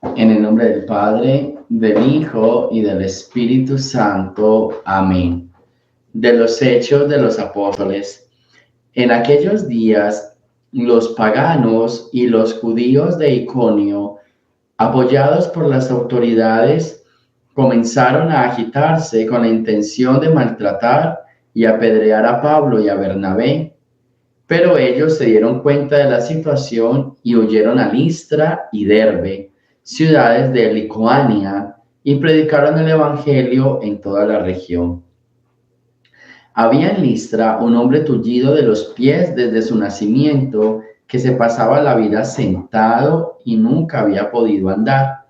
En el nombre del Padre, del Hijo y del Espíritu Santo. Amén. De los Hechos de los Apóstoles. En aquellos días, los paganos y los judíos de Iconio, apoyados por las autoridades, comenzaron a agitarse con la intención de maltratar y apedrear a Pablo y a Bernabé. Pero ellos se dieron cuenta de la situación y huyeron a Listra y Derbe, ciudades de Licuania, y predicaron el Evangelio en toda la región. Había en Listra un hombre tullido de los pies desde su nacimiento, que se pasaba la vida sentado y nunca había podido andar.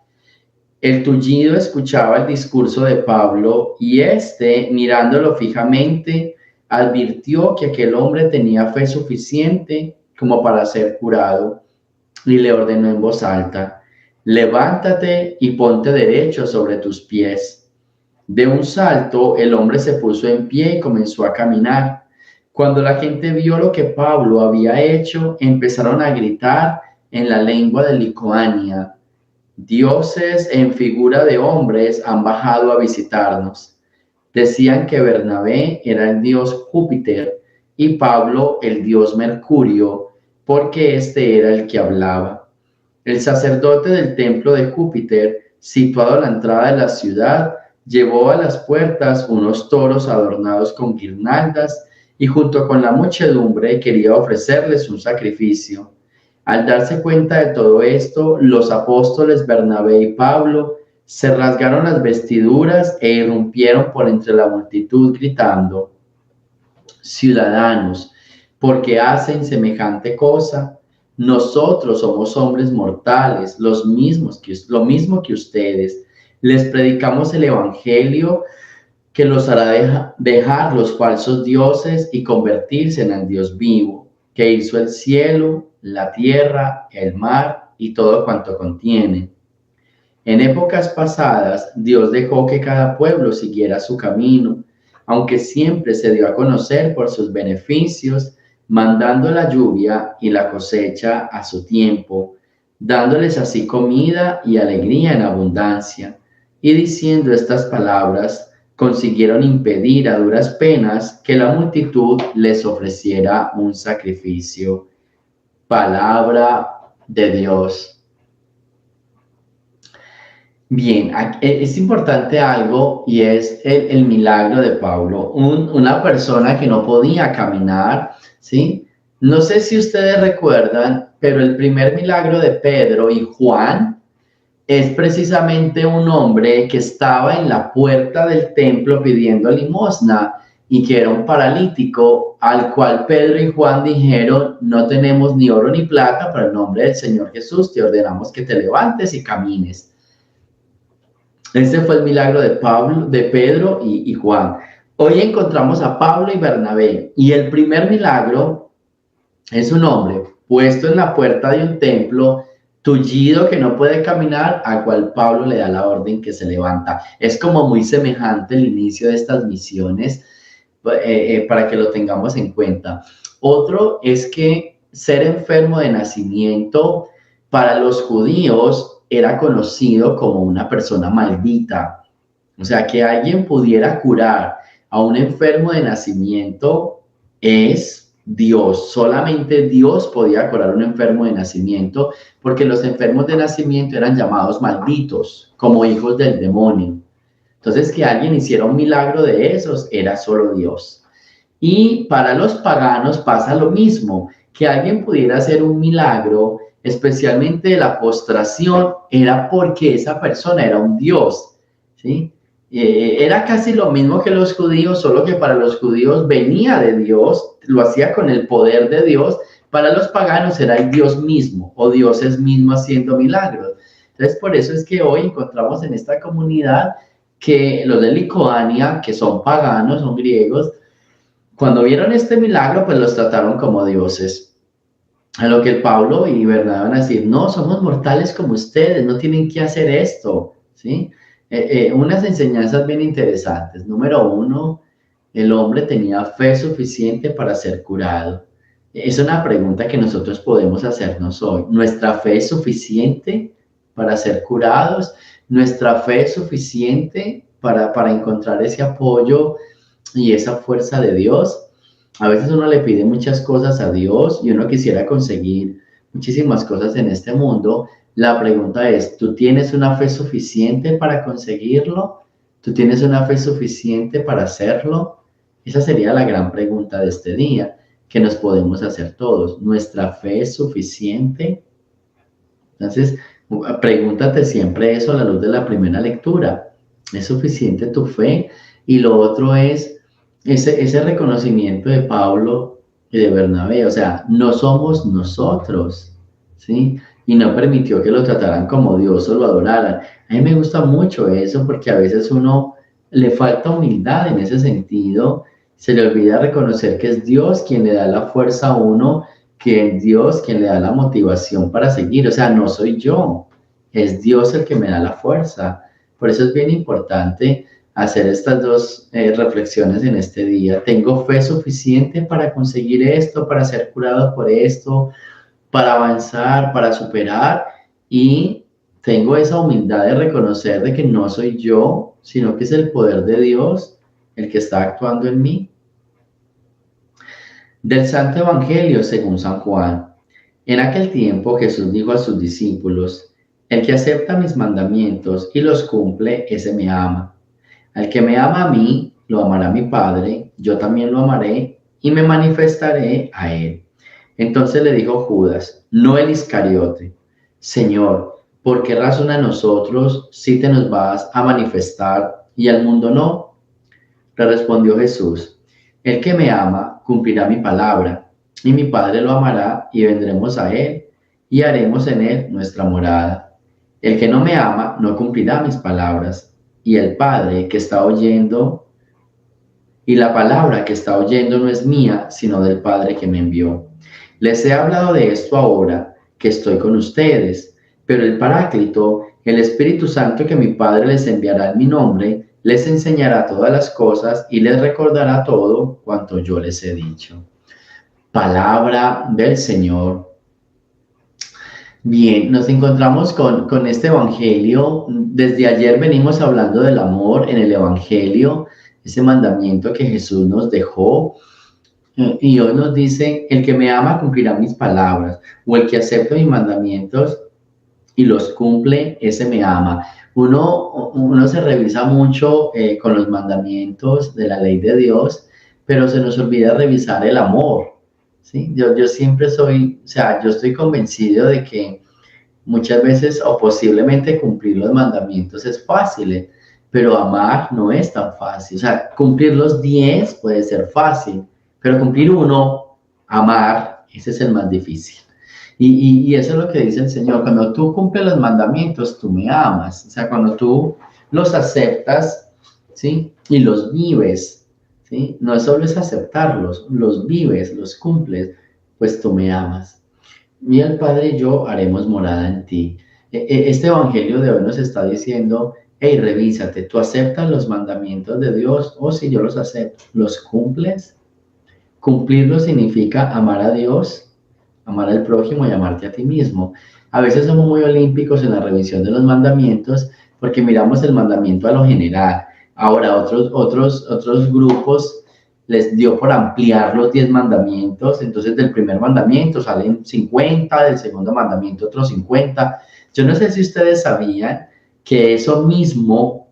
El tullido escuchaba el discurso de Pablo y éste, mirándolo fijamente, advirtió que aquel hombre tenía fe suficiente como para ser curado y le ordenó en voz alta: levántate y ponte derecho sobre tus pies. De un salto, el hombre se puso en pie y comenzó a caminar. Cuando la gente vio lo que Pablo había hecho, empezaron a gritar en la lengua de Licuania: dioses en figura de hombres han bajado a visitarnos. Decían que Bernabé era el dios Júpiter y Pablo el dios Mercurio, porque este era el que hablaba. El sacerdote del templo de Júpiter, situado a la entrada de la ciudad, llevó a las puertas unos toros adornados con guirnaldas y junto con la muchedumbre quería ofrecerles un sacrificio. Al darse cuenta de todo esto, los apóstoles Bernabé y Pablo se rasgaron las vestiduras e irrumpieron por entre la multitud gritando: ciudadanos, ¿por qué hacen semejante cosa? Nosotros somos hombres mortales, lo mismo que ustedes. Les predicamos el Evangelio que los hará dejar los falsos dioses y convertirse en el Dios vivo, que hizo el cielo, la tierra, el mar y todo cuanto contiene. En épocas pasadas, Dios dejó que cada pueblo siguiera su camino, aunque siempre se dio a conocer por sus beneficios, mandando la lluvia y la cosecha a su tiempo, dándoles así comida y alegría en abundancia. Y diciendo estas palabras, consiguieron impedir a duras penas que la multitud les ofreciera un sacrificio. Palabra de Dios. Bien, es importante algo y es el milagro de Pablo, una persona que no podía caminar, ¿sí? No sé si ustedes recuerdan, pero el primer milagro de Pedro y Juan es precisamente un hombre que estaba en la puerta del templo pidiendo limosna y que era un paralítico al cual Pedro y Juan dijeron: no tenemos ni oro ni plata, pero en nombre del Señor Jesús te ordenamos que te levantes y camines. Este fue el milagro de Pablo, de Pedro y Juan. Hoy encontramos a Pablo y Bernabé y el primer milagro es un hombre puesto en la puerta de un templo, tullido, que no puede caminar, al cual Pablo le da la orden que se levanta. Es como muy semejante el inicio de estas misiones, para que lo tengamos en cuenta. Otro es que ser enfermo de nacimiento para los judíos era conocido como una persona maldita. O sea, que alguien pudiera curar a un enfermo de nacimiento es Dios. Solamente Dios podía curar a un enfermo de nacimiento, porque los enfermos de nacimiento eran llamados malditos, como hijos del demonio. Entonces, que alguien hiciera un milagro de esos era solo Dios. Y para los paganos pasa lo mismo, que alguien pudiera hacer un milagro, especialmente la postración, era porque esa persona era un dios, ¿sí? Era casi lo mismo que los judíos, solo que para los judíos venía de Dios, lo hacía con el poder de Dios. Para los paganos era el Dios mismo o dioses mismos haciendo milagros. Entonces, por eso es que hoy encontramos en esta comunidad que los de Licoania, que son paganos, son griegos, cuando vieron este milagro, pues los trataron como dioses. A lo que el Pablo y Bernabé van a decir: no, somos mortales como ustedes, no tienen que hacer esto, ¿sí? Unas enseñanzas bien interesantes. Número uno, el hombre tenía fe suficiente para ser curado. Es una pregunta que nosotros podemos hacernos hoy. ¿Nuestra fe es suficiente para ser curados. Nuestra fe es suficiente para encontrar ese apoyo y esa fuerza de Dios. A veces uno le pide muchas cosas a Dios y uno quisiera conseguir muchísimas cosas en este mundo. La pregunta es, ¿tú tienes una fe suficiente para conseguirlo? ¿Tú tienes una fe suficiente para hacerlo? Esa sería la gran pregunta de este día que nos podemos hacer todos. ¿Nuestra fe es suficiente? Entonces, pregúntate siempre eso a la luz de la primera lectura. ¿Es suficiente tu fe? Y lo otro es ese reconocimiento de Pablo y de Bernabé. O sea, no somos nosotros, ¿sí? Y no permitió que lo trataran como Dios o lo adoraran. A mí me gusta mucho eso porque a veces uno le falta humildad en ese sentido. Se le olvida reconocer que es Dios quien le da la fuerza a uno, que es Dios quien le da la motivación para seguir. O sea, no soy yo, es Dios el que me da la fuerza. Por eso es bien importante hacer estas dos reflexiones en este día. ¿Tengo fe suficiente para conseguir esto, para ser curado por esto, para avanzar, para superar? Y tengo esa humildad de reconocer de que no soy yo, sino que es el poder de Dios el que está actuando en mí. Del Santo Evangelio según San Juan. En aquel tiempo Jesús dijo a sus discípulos: el que acepta mis mandamientos y los cumple, ese me ama. Al que me ama a mí, lo amará mi Padre, yo también lo amaré y me manifestaré a él. Entonces le dijo Judas, no el Iscariote: Señor, ¿por qué razón a nosotros sí te nos vas a manifestar y al mundo no? Le respondió Jesús, el que me ama cumplirá mi palabra, y mi Padre lo amará y vendremos a él y haremos en él nuestra morada. El que no me ama no cumplirá mis palabras, y el Padre que está oyendo, y la palabra que está oyendo no es mía, sino del Padre que me envió. Les he hablado de esto ahora que estoy con ustedes, pero el Paráclito, el Espíritu Santo que mi Padre les enviará en mi nombre, les enseñará todas las cosas y les recordará todo cuanto yo les he dicho. Palabra del Señor. Bien, nos encontramos con este Evangelio. Desde ayer venimos hablando del amor en el Evangelio, ese mandamiento que Jesús nos dejó. Y hoy nos dice, el que me ama cumplirá mis palabras, o el que acepta mis mandamientos y los cumple, ese me ama. Uno se revisa mucho con los mandamientos de la ley de Dios, pero se nos olvida revisar el amor, ¿sí? Yo siempre soy, o sea, yo estoy convencido de que muchas veces o posiblemente cumplir los mandamientos es fácil, pero amar no es tan fácil. O sea, cumplir los 10 puede ser fácil, pero cumplir uno, amar, ese es el más difícil. Y eso es lo que dice el Señor. Cuando tú cumples los mandamientos, tú me amas. O sea, cuando tú los aceptas, ¿sí? Y los vives, ¿sí? No solo es aceptarlos, los vives, los cumples, pues tú me amas. Y el Padre y yo haremos morada en ti. Este Evangelio de hoy nos está diciendo, hey, revísate, ¿tú aceptas los mandamientos de Dios? O si yo los acepto, ¿los cumples? Cumplirlo significa amar a Dios, amar al prójimo y amarte a ti mismo. A veces somos muy olímpicos en la revisión de los mandamientos porque miramos el mandamiento a lo general. Ahora otros grupos les dio por ampliar los 10 mandamientos, entonces del primer mandamiento salen 50, del segundo mandamiento otros 50. Yo no sé si ustedes sabían que eso mismo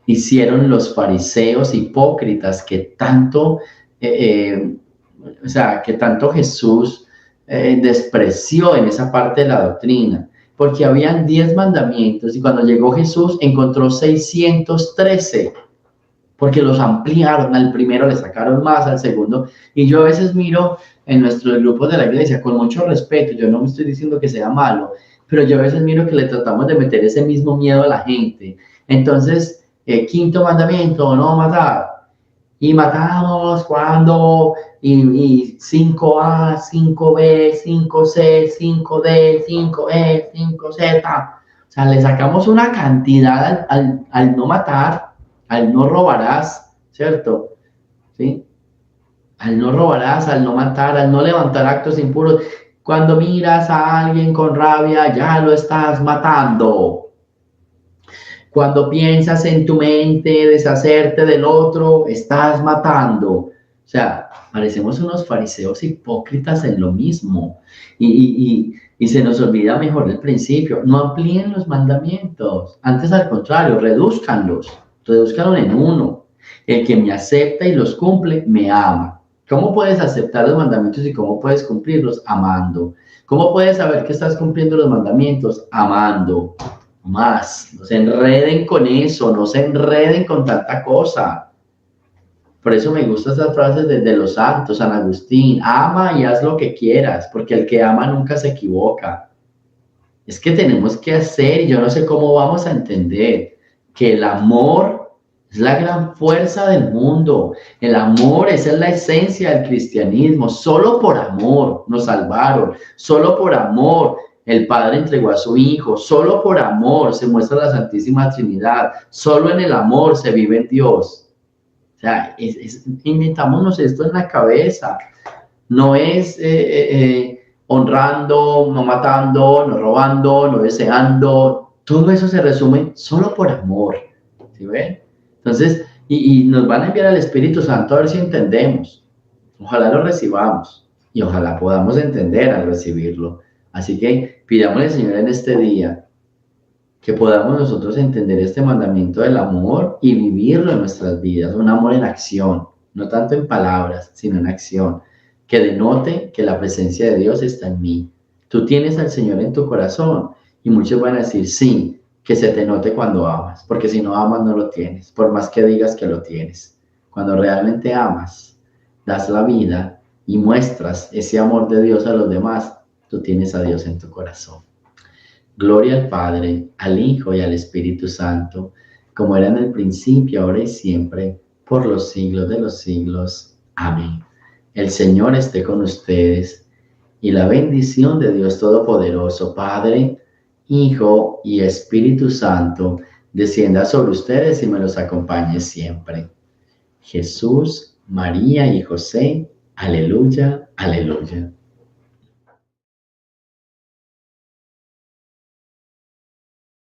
hicieron los fariseos hipócritas que tanto que tanto Jesús despreció en esa parte de la doctrina, porque habían 10 mandamientos y cuando llegó Jesús encontró 613, porque los ampliaron, al primero le sacaron más, al segundo, y yo a veces miro en nuestros grupos de la iglesia con mucho respeto, yo no me estoy diciendo que sea malo, pero yo a veces miro que le tratamos de meter ese mismo miedo a la gente. Entonces, quinto mandamiento, no matar. Y matamos cuando, y 5A, 5B, 5C, 5D, 5E, 5Z. O sea, le sacamos una cantidad al no matar, al no robarás, ¿cierto? ¿Sí? Al no robarás, al no matar, al no levantar actos impuros. Cuando miras a alguien con rabia, ya lo estás matando. Cuando piensas en tu mente deshacerte del otro, estás matando. O sea, parecemos unos fariseos hipócritas en lo mismo. Y se nos olvida mejor el principio. No amplíen los mandamientos. Antes, al contrario, redúzcanlos. Redúzcanlos en uno. El que me acepta y los cumple, me ama. ¿Cómo puedes aceptar los mandamientos y cómo puedes cumplirlos? Amando. ¿Cómo puedes saber que estás cumpliendo los mandamientos? Amando. Más, no se enreden con eso, no se enreden con tanta cosa. Por eso me gustan estas frases de los santos, San Agustín: ama y haz lo que quieras, porque el que ama nunca se equivoca. Es que tenemos que hacer, y yo no sé cómo vamos a entender, que el amor es la gran fuerza del mundo. El amor, esa es la esencia del cristianismo. Solo por amor nos salvaron, solo por amor el Padre entregó a su Hijo, solo por amor se muestra la Santísima Trinidad, solo en el amor se vive en Dios. O sea, metámonos esto en la cabeza. No es honrando, no matando, no robando, no deseando. Todo eso se resume solo por amor. ¿Sí ven? Entonces, y nos van a enviar al Espíritu Santo a ver si entendemos. Ojalá lo recibamos y ojalá podamos entender al recibirlo. Así que pidámosle al Señor en este día que podamos nosotros entender este mandamiento del amor y vivirlo en nuestras vidas. Un amor en acción, no tanto en palabras, sino en acción, que denote que la presencia de Dios está en mí. Tú tienes al Señor en tu corazón, y muchos van a decir sí, que se te note cuando amas, porque si no amas no lo tienes, por más que digas que lo tienes. Cuando realmente amas, das la vida y muestras ese amor de Dios a los demás, tú tienes a Dios en tu corazón. Gloria al Padre, al Hijo y al Espíritu Santo, como era en el principio, ahora y siempre, por los siglos de los siglos. Amén. El Señor esté con ustedes, y la bendición de Dios Todopoderoso, Padre, Hijo y Espíritu Santo, descienda sobre ustedes y me los acompañe siempre. Jesús, María y José, aleluya, aleluya.